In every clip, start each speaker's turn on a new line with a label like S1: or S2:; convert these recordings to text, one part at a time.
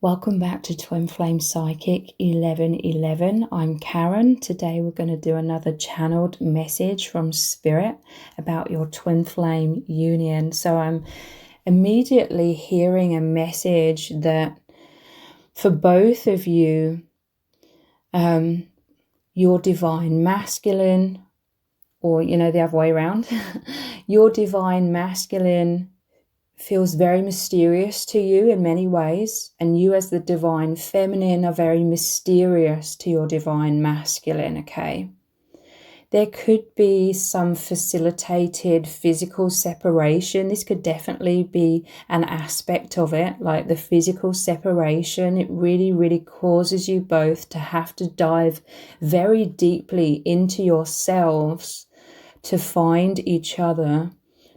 S1: Welcome back to Twin Flame Psychic 1111. I'm Karen. Today we're going to do another channeled message from Spirit about your twin flame union. So I'm immediately hearing a message that for both of you, your divine masculine, or the other way around, your divine masculine feels very mysterious to you in many ways, and you as the divine feminine are very mysterious to your divine masculine, okay? There could be some facilitated physical separation. This could definitely be an aspect of it, like the physical separation. It really, really causes you both to have to dive very deeply into yourselves to find each other,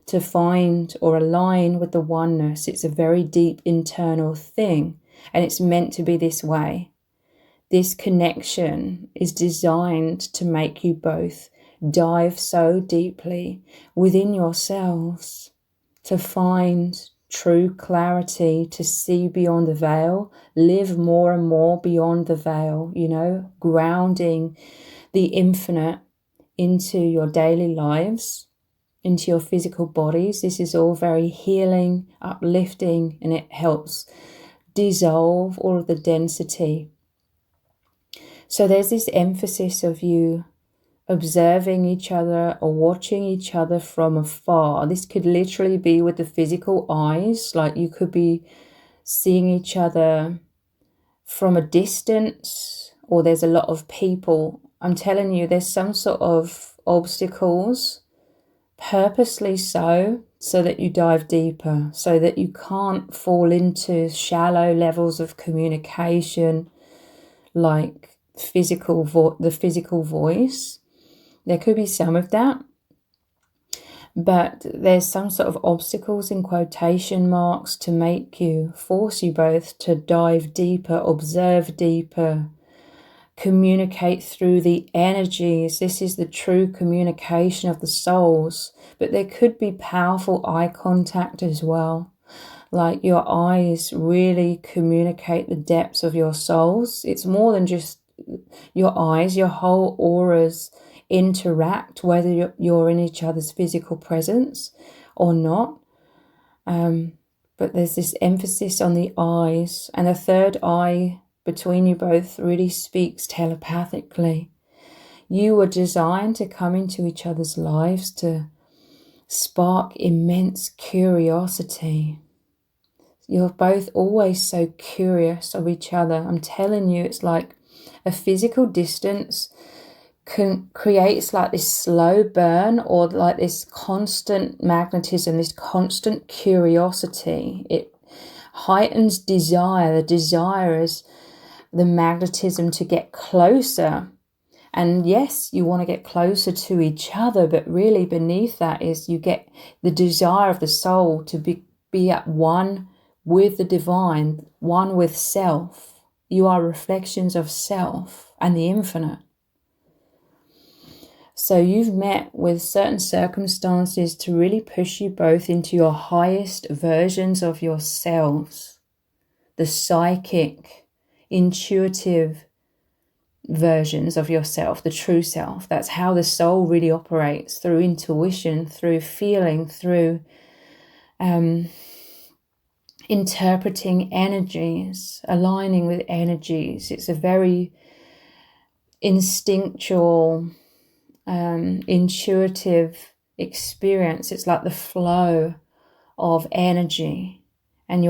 S1: to find or align with the oneness. It's a very deep internal thing, and it's meant to be this way. This connection is designed to make you both dive so deeply within yourselves to find true clarity, to see beyond the veil, live more and more beyond the veil, grounding the infinite into your daily lives, into your physical bodies. This is all very healing, uplifting, and it helps dissolve all of the density. So there's this emphasis of you observing each other or watching each other from afar. This could literally be with the physical eyes, like you could be seeing each other from a distance, or there's a lot of people. I'm telling you, there's some sort of obstacles, purposely so that you dive deeper, so that you can't fall into shallow levels of communication, like the physical voice. There could be some of that, but there's some sort of obstacles in quotation marks to force you both to dive deeper, observe deeper, communicate through the energies. This is the true communication of the souls. But there could be powerful eye contact as well. Like your eyes really communicate the depths of your souls. It's more than just your eyes. Your whole auras interact, whether you're in each other's physical presence or not. But there's this emphasis on the eyes, and the third eye between you both really speaks telepathically. You were designed to come into each other's lives to spark immense curiosity. You're both always so curious of each other. I'm telling you, it's like a physical distance creates like this slow burn, or like this constant magnetism, this constant curiosity. It heightens desire. The desire is the magnetism to get closer. And yes, you want to get closer to each other, but really beneath that is you get the desire of the soul to be at one with the divine, one with self. You are reflections of self and the infinite. So you've met with certain circumstances to really push you both into your highest versions of yourselves, the psychic, intuitive versions of yourself, the true self. That's how the soul really operates, through intuition, through feeling, through interpreting energies, aligning with energies. It's a very instinctual, intuitive experience. It's like the flow of energy, and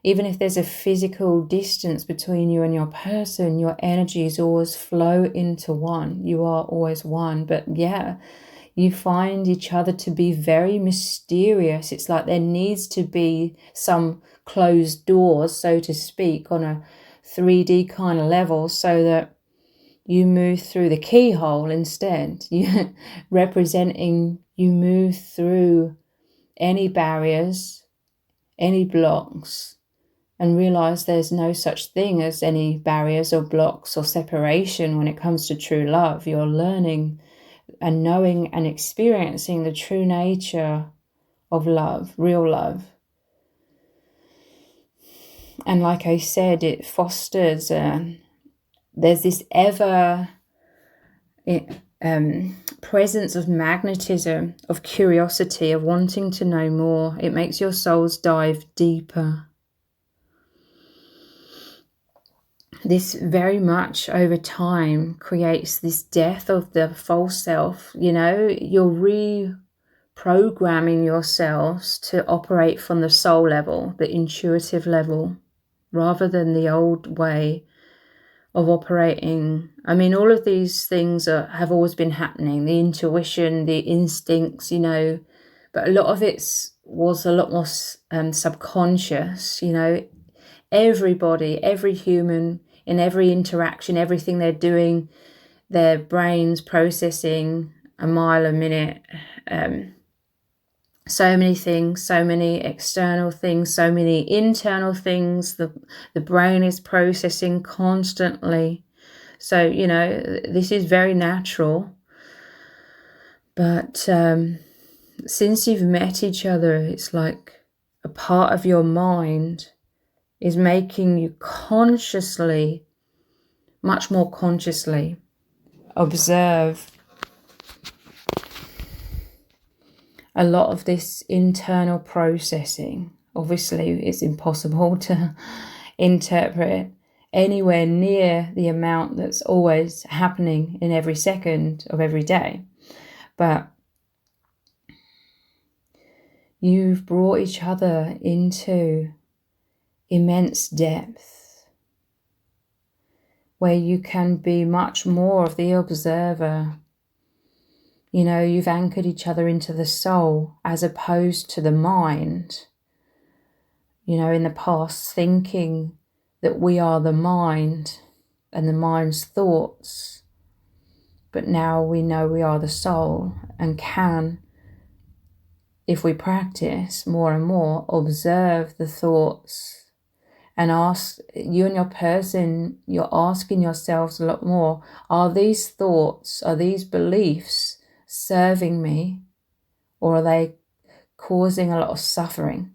S1: even if there's a physical distance between you and your person, your energies always flow into one. You are always one. But yeah, you find each other to be very mysterious. It's like there needs to be some closed doors, so to speak, on a 3D kind of level, so that you move through the keyhole instead. You move through any barriers, any blocks, and realize there's no such thing as any barriers or blocks or separation when it comes to true love. You're learning and knowing and experiencing the true nature of love, real love. And like I said, it fosters, there's this ever presence of magnetism, of curiosity, of wanting to know more. It makes your souls dive deeper. This very much over time creates this death of the false self. You know, you're reprogramming yourselves to operate from the soul level, the intuitive level, rather than the old way of operating. I mean, all of these things have always been happening, the intuition, the instincts, you know, but a lot of it was a lot more subconscious, you know. Everybody, every human, in every interaction, everything they're doing, their brains processing a mile a minute, so many things, so many external things, so many internal things. The brain is processing constantly. So, you know, this is very natural. But since you've met each other, it's like a part of your mind is making you consciously, much more consciously, observe a lot of this internal processing. Obviously, it's impossible to interpret anywhere near the amount that's always happening in every second of every day. But you've brought each other into immense depth where you can be much more of the observer. You know, you've anchored each other into the soul as opposed to the mind. You know, in the past, thinking that we are the mind and the mind's thoughts. But now we know we are the soul and can, if we practice more and more, observe the thoughts and ask, you and your person, you're asking yourselves a lot more, are these thoughts, are these beliefs serving me, or are they causing a lot of suffering?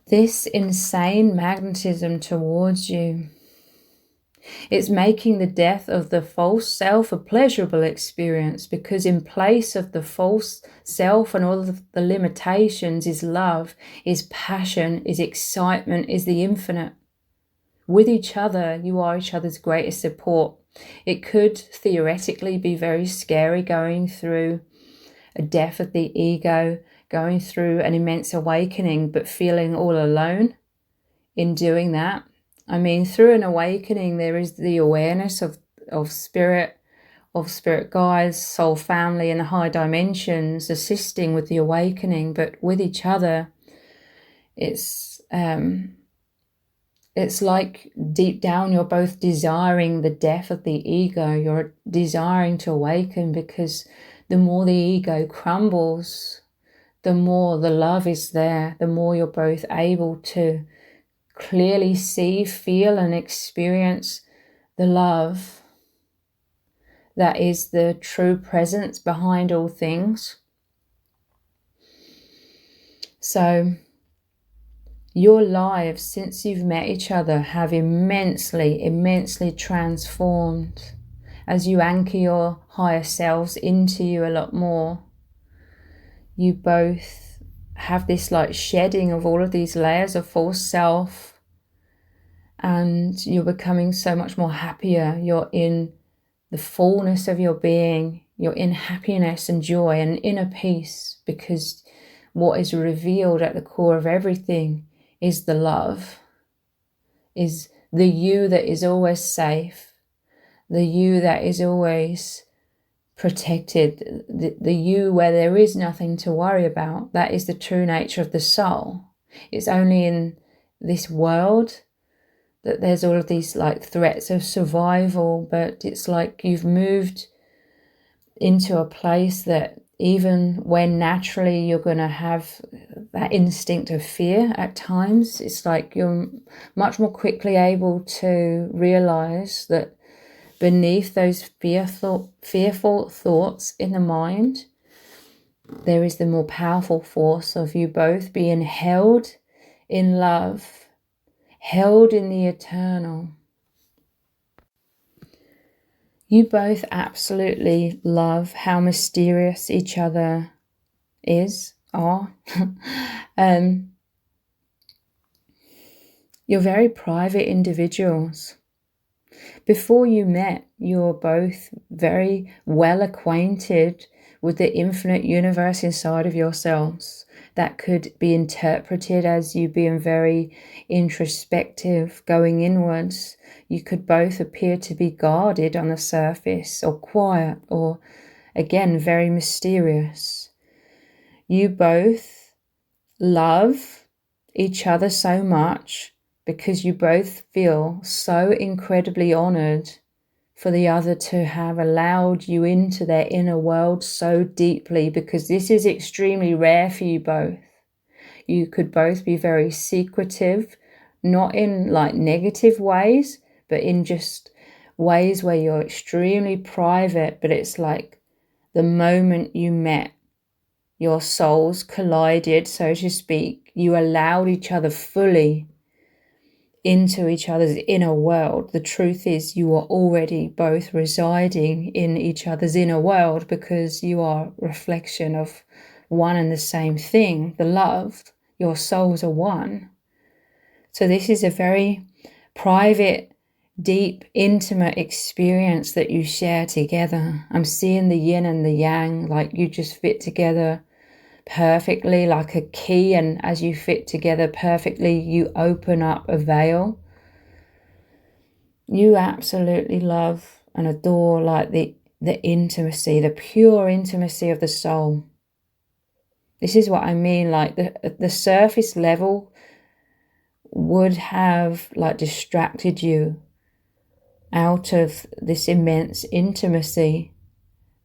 S1: This insane magnetism towards you, it's making the death of the false self a pleasurable experience, because in place of the false self and all of the limitations is love, is passion, is excitement, is the infinite. With each other, you are each other's greatest support. It could theoretically be very scary going through a death of the ego, going through an immense awakening, but feeling all alone in doing that. I mean, through an awakening, there is the awareness of spirit guides, soul family, and the high dimensions assisting with the awakening. But with each other, it's like deep down you're both desiring the death of the ego. You're desiring to awaken, because the more the ego crumbles, the more the love is there, the more you're both able to clearly see, feel, and experience the love that is the true presence behind all things. So your lives, since you've met each other, have immensely transformed as you anchor your higher selves into you a lot more. You both have this like shedding of all of these layers of false self, and you're becoming so much more happier. You're in the fullness of your being. You're in happiness and joy and inner peace, because what is revealed at the core of everything is the love, is the you that is always safe, the you that is always protected, the you where there is nothing to worry about. That is the true nature of the soul. It's only in this world that there's all of these like threats of survival, but it's like you've moved into a place that even when naturally you're going to have that instinct of fear at times, it's like you're much more quickly able to realize that beneath those fearful thoughts in the mind there is the more powerful force of you both being held in love, held in the eternal. You both absolutely love how mysterious each other are. You're very private individuals. Before you met, you were both very well acquainted with the infinite universe inside of yourselves. That could be interpreted as you being very introspective, going inwards. You could both appear to be guarded on the surface, or quiet, or again, very mysterious. You both love each other so much because you both feel so incredibly honored for the other to have allowed you into their inner world so deeply, because this is extremely rare for you both. You could both be very secretive, not in like negative ways, but in just ways where you're extremely private, but it's like the moment you met, your souls collided, so to speak. You allowed each other fully into each other's inner world. The truth is you are already both residing in each other's inner world, because you are a reflection of one and the same thing, the love. Your souls are one. So this is a very private, deep, intimate experience that you share together. I'm seeing the yin and the yang, like you just fit together perfectly like a key, and as you fit together perfectly, you open up a veil. You absolutely love and adore like the intimacy, the pure intimacy of the soul. This is what I mean, like the surface level would have like distracted you out of this immense intimacy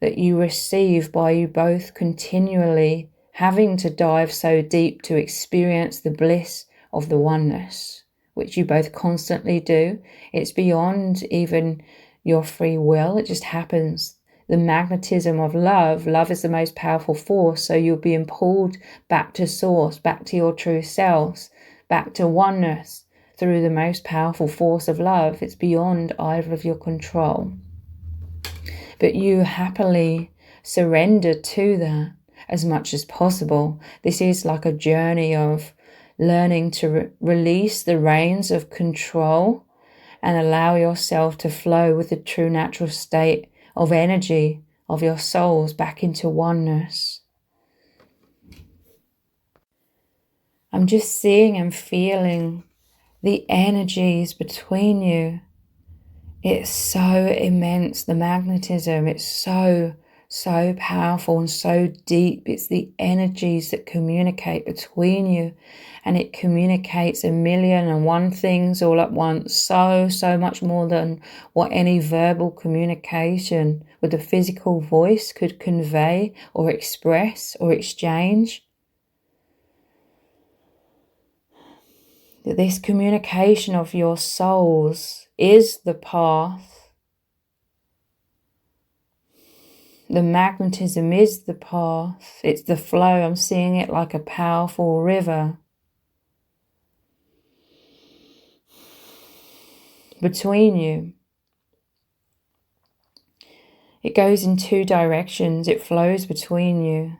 S1: that you receive by you both continually having to dive so deep to experience the bliss of the oneness, which you both constantly do. It's beyond even your free will. It just happens. The magnetism of love is the most powerful force. So you're being pulled back to source, back to your true selves, back to oneness through the most powerful force of love. It's beyond either of your control. But you happily surrender to that as much as possible. This is like a journey of learning to release the reins of control and allow yourself to flow with the true natural state of energy of your souls back into oneness. I'm just seeing and feeling the energies between you. It's so immense, the magnetism. It's so powerful and so deep. It's the energies that communicate between you, and it communicates 1,000,001 things all at once. So much more than what any verbal communication with the physical voice could convey or express or exchange. This communication of your souls is the path. The magnetism is the path. It's the flow. I'm seeing it like a powerful river between you. It goes in two directions. It flows between you.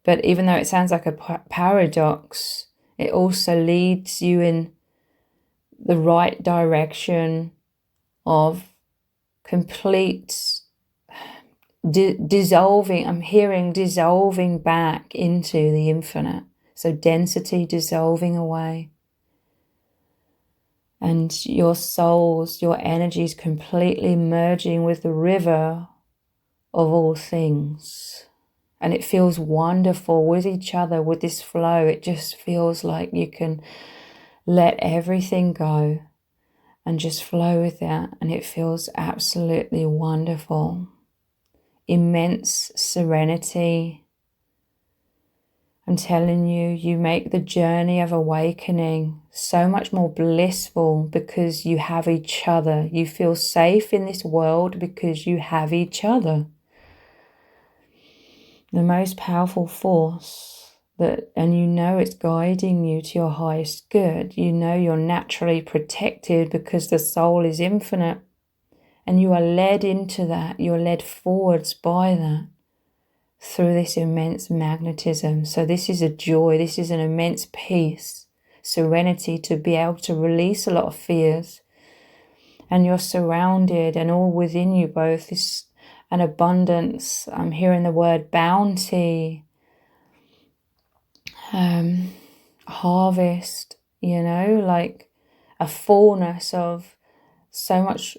S1: But even though it sounds like a paradox, it also leads you in the right direction of complete dissolving. I'm hearing dissolving back into the infinite. So density dissolving away. And your souls, your energies completely merging with the river of all things. And it feels wonderful with each other, with this flow. It just feels like you can let everything go and just flow with that. And it feels absolutely wonderful. Immense serenity. I'm telling you, you make the journey of awakening so much more blissful because you have each other. You feel safe in this world because you have each other. The most powerful force and you know it's guiding you to your highest good. You know you're naturally protected because the soul is infinite, and you are led into that. You're led forwards by that through this immense magnetism. So this is a joy. This is an immense peace, serenity to be able to release a lot of fears. And you're surrounded, and all within you both is an abundance. I'm hearing the word bounty, harvest, like a fullness of so much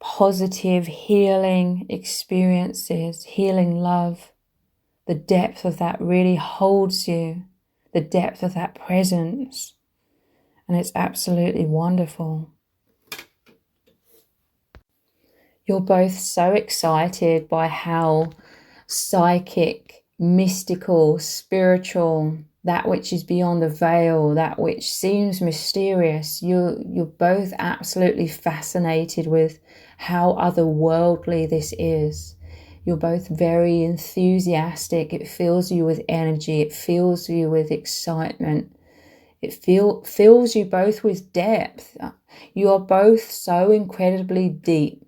S1: positive healing experiences, healing love. The depth of that really holds you, the depth of that presence, and it's absolutely wonderful. You're both so excited by how psychic, mystical, spiritual, that which is beyond the veil, that which seems mysterious. You're both absolutely fascinated with how otherworldly this is. You're both very enthusiastic. It fills you with energy. It fills you with excitement. It fills you both with depth. You are both so incredibly deep.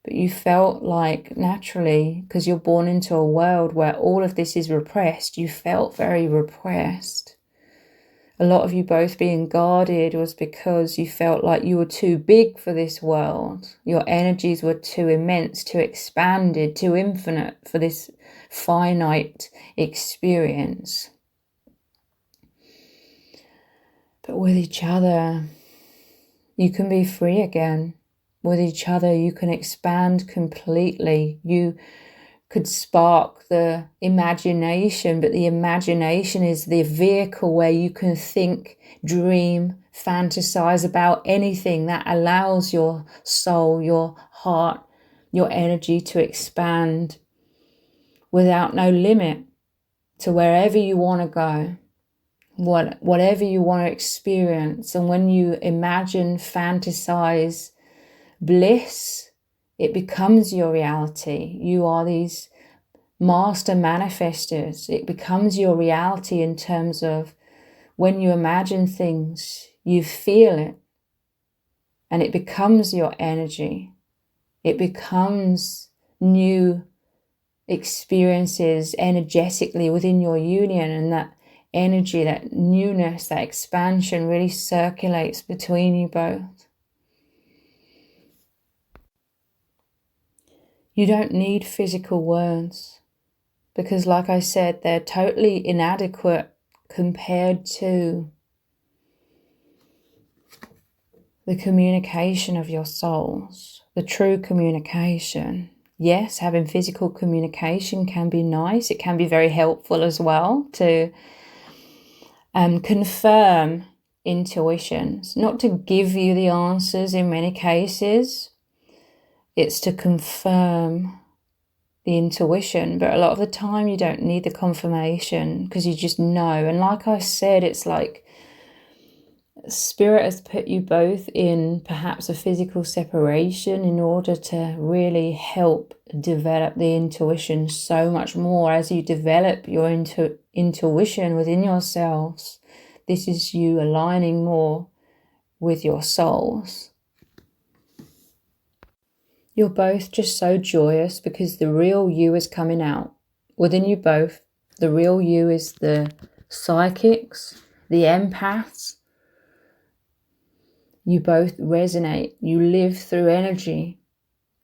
S1: But you felt like naturally, because you're born into a world where all of this is repressed, you felt very repressed. A lot of you both being guarded was because you felt like you were too big for this world. Your energies were too immense, too expanded, too infinite for this finite experience. But with each other, you can be free again. With each other, you can expand completely. You could spark the imagination, but the imagination is the vehicle where you can think, dream, fantasize about anything that allows your soul, your heart, your energy to expand without no limit to wherever you want to go, whatever you want to experience. And when you imagine, fantasize, bliss, it becomes your reality. You are these master manifestors. It becomes your reality in terms of when you imagine things, you feel it, and it becomes your energy. It becomes new experiences energetically within your union, and that energy, that newness, that expansion really circulates between you both. You don't need physical words because, like I said, they're totally inadequate compared to the communication of your souls, the true communication. Yes, having physical communication can be nice. It can be very helpful as well to confirm intuitions, not to give you the answers in many cases. It's to confirm the intuition, but a lot of the time you don't need the confirmation because you just know. And like I said, it's like Spirit has put you both in perhaps a physical separation in order to really help develop the intuition so much more. As you develop your intuition within yourselves, this is you aligning more with your souls. You're both just so joyous because the real you is coming out within you both. The real you is the psychics, the empaths. You both resonate. You live through energy.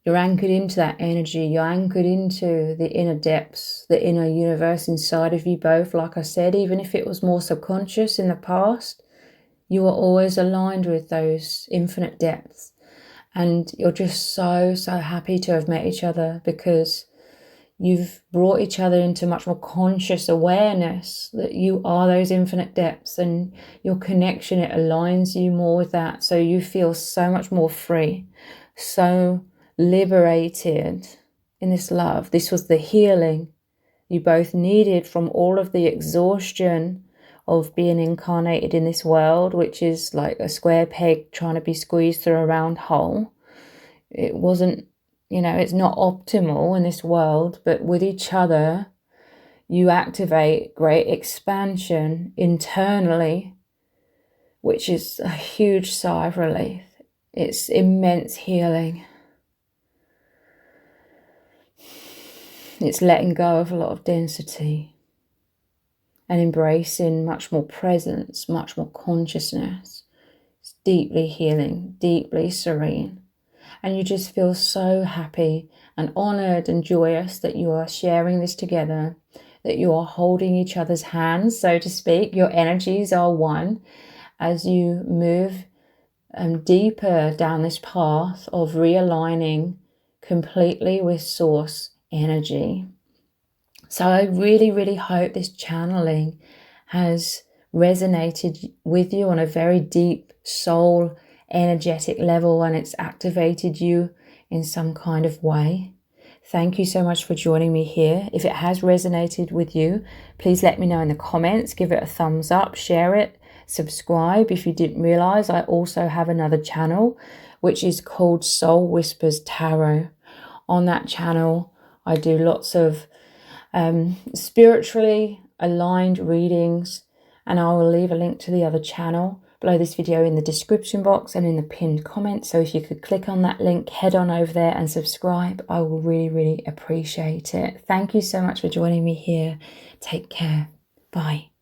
S1: You're anchored into that energy. You're anchored into the inner depths, the inner universe inside of you both. Like I said, even if it was more subconscious in the past, you were always aligned with those infinite depths. And you're just so happy to have met each other because you've brought each other into much more conscious awareness that you are those infinite depths, and your connection, it aligns you more with that. So you feel so much more free, so liberated in this love. This was the healing you both needed from all of the exhaustion of being incarnated in this world, which is like a square peg trying to be squeezed through a round hole. It wasn't, it's not optimal in this world, but with each other, you activate great expansion internally, which is a huge sigh of relief. It's immense healing. It's letting go of a lot of density and embracing much more presence, much more consciousness. It's deeply healing, deeply serene. And you just feel so happy and honored and joyous that you are sharing this together, that you are holding each other's hands, so to speak. Your energies are one as you move deeper down this path of realigning completely with source energy. So I really, really hope this channeling has resonated with you on a very deep soul energetic level, and it's activated you in some kind of way. Thank you so much for joining me here. If it has resonated with you, please let me know in the comments. Give it a thumbs up, share it, subscribe. If you didn't realize, I also have another channel which is called Soul Whispers Tarot. On that channel, I do lots of spiritually aligned readings, and I will leave a link to the other channel below this video in the description box and in the pinned comment. So if you could click on that link, head on over there and subscribe, I will really, really appreciate it. Thank you so much for joining me here. Take care. Bye.